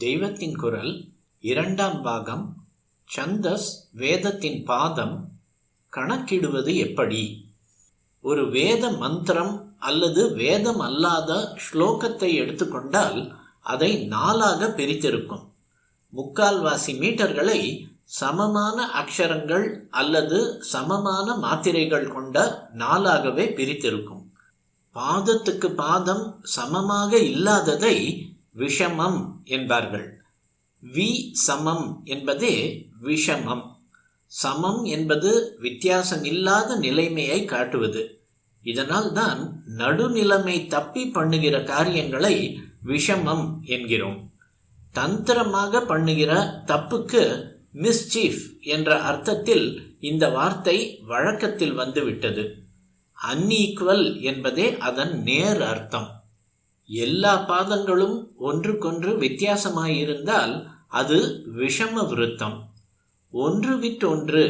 தெய்வத்தின் குரல் இரண்டாம் பாகம். சந்தஸ் வேதத்தின் பாதம். கணக்கிடுவது எப்படி? ஒரு வேத மந்திரம் அல்லது வேதம் அல்லாத ஸ்லோகத்தை எடுத்துக்கொண்டால் அதை 4ஆக பிரித்திருக்கும். 3/4 மீட்டர்களை சமமான அக்ஷரங்கள் அல்லது சமமான மாத்திரைகள் கொண்ட 4ஆகவே பிரித்திருக்கும். பாதத்துக்கு பாதம் சமமாக இல்லாததை விஷமம் என்பார்கள். வி சமம் என்பதே விஷமம். சமம் என்பது வித்தியாசமில்லாத நிலைமையை காட்டுவது. இதனால் தான் நடுநிலைமை தப்பி பண்ணுகிற காரியங்களை விஷமம் என்கிறோம். தந்திரமாக பண்ணுகிற தப்புக்கு மிஸ்சீஃப் என்ற அர்த்தத்தில் இந்த வார்த்தை வழக்கத்தில் வந்துவிட்டது. அன்ஈக்குவல் என்பதே அதன் நேர் அர்த்தம். எல்லா பாதங்களும் ஒன்றுக்கொன்று வித்தியாசமாயிருந்தால் அது விஷம விருத்தம். ஒன்று விட்டொன்று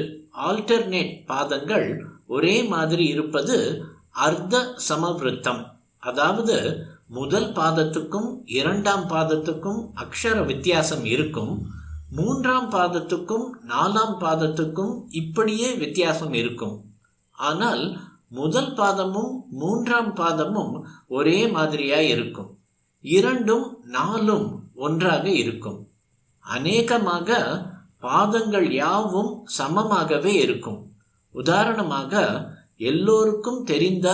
ஆல்டர்னேட் பாதங்கள் ஒரே மாதிரி இருப்பது அர்த்த சமவிருத்தம். அதாவது முதல் பாதத்துக்கும் 2ஆம் பாதத்துக்கும் அக்ஷர வித்தியாசம் இருக்கும். 3ஆம் பாதத்துக்கும் 4ஆம் பாதத்துக்கும் இப்படியே வித்தியாசம் இருக்கும். ஆனால் முதல் பாதமும் 3ஆம் பாதமும் ஒரே மாதிரியாய் இருக்கும். 2ம் 4ம் ஒன்றாக இருக்கும். அநேகமாக பாதங்கள் யாவும் சமமாகவே இருக்கும். உதாரணமாக, எல்லோருக்கும் தெரிந்த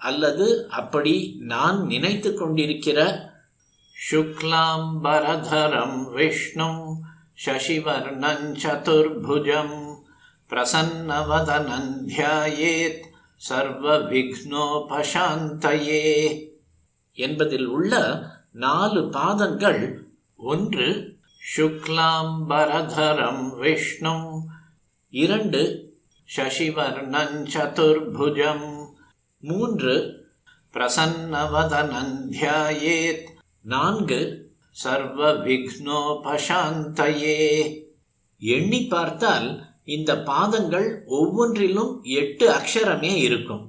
அல்லது அப்படி நான் நினைத்து கொண்டிருக்கிற சுக்லாம்பரதரம் விஷ்ணும் சசிவர்ணம் சதுர்புஜம் பிரசன்னவதனம் த்யாயேத் சர்வ விக்னோபசாந்தயே என்பதில் உள்ள 4 பாதங்கள்: 1 சுக்லாம்பரதரம் விஷ்ணும், 2 சசிவர்ணம் சதுர்புஜம், 3 பிரசன்னவதனம் த்யாயேத், 4 சர்வ விக்னோபசாந்தயே. எண்ணி பார்த்தால் இந்த பாதங்கள் ஒவ்வொன்றிலும் 8 அக்ஷரமே இருக்கும்.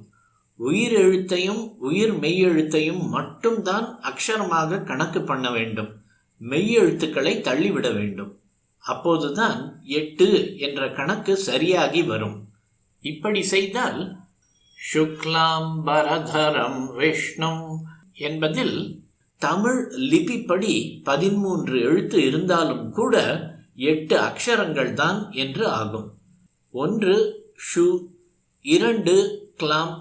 உயிர் எழுத்தையும் உயிர் மெய்யெழுத்தையும் மட்டும்தான் அக்ஷரமாக கணக்கு பண்ண வேண்டும். மெய்யெழுத்துக்களை தள்ளிவிட வேண்டும். அப்போதுதான் 8 என்ற கணக்கு சரியாகி வரும். இப்படி செய்தால் சுக்லாம்பரதரம் விஷ்ணும் என்பதில் தமிழ் லிபிப்படி 13 எழுத்து இருந்தாலும் கூட 8 அக்ஷரங்கள் தான் என்று ஆகும். 1 ஷு, 2 க்லாம்,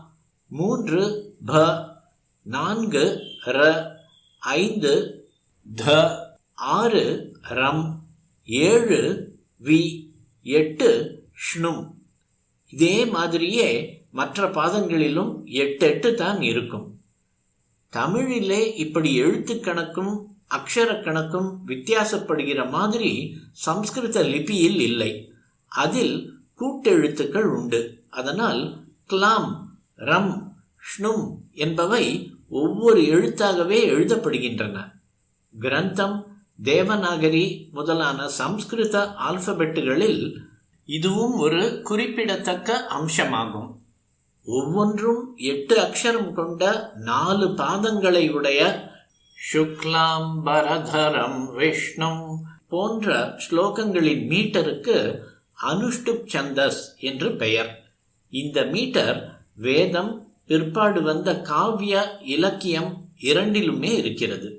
3 ப, 4 ர, 5 த, 6 ரம், 7 வி, 8 ஷ்ணும். இதே மாதிரியே மற்ற பாதங்களிலும் 8 தான் இருக்கும். தமிழிலே இப்படி எழுத்து கணக்கும் அக்ஷர கணக்கும் வித்தியாசப்படுகிற மாதிரி சம்ஸ்கிருத லிபியில் இல்லை. அதில் கூட்டெழுத்துக்கள் உண்டு. அதனால் க்லாம், ரம், ஷ்ணும் என்பவை ஒவ்வொரு எழுத்தாகவே எழுதப்படுகின்றன. கிரந்தம், தேவநாகரி முதலான சம்ஸ்கிருத ஆல்பபெட்டுகளில் இதுவும் ஒரு குறிப்பிடத்தக்க அம்சமாகும். ஒவ்வொன்றும் 8 அக்ஷரம் கொண்ட 4 பாதங்களை உடைய சுக்லாம்பரதரம் விஷ்ணும் போன்ற ஸ்லோகங்களின் மீட்டருக்கு அனுஷ்டுப் சந்தஸ் என்று பெயர். இந்த மீட்டர் வேதம், பிற்பாடு வந்த காவிய, இலக்கியம் இரண்டிலுமே இருக்கிறது.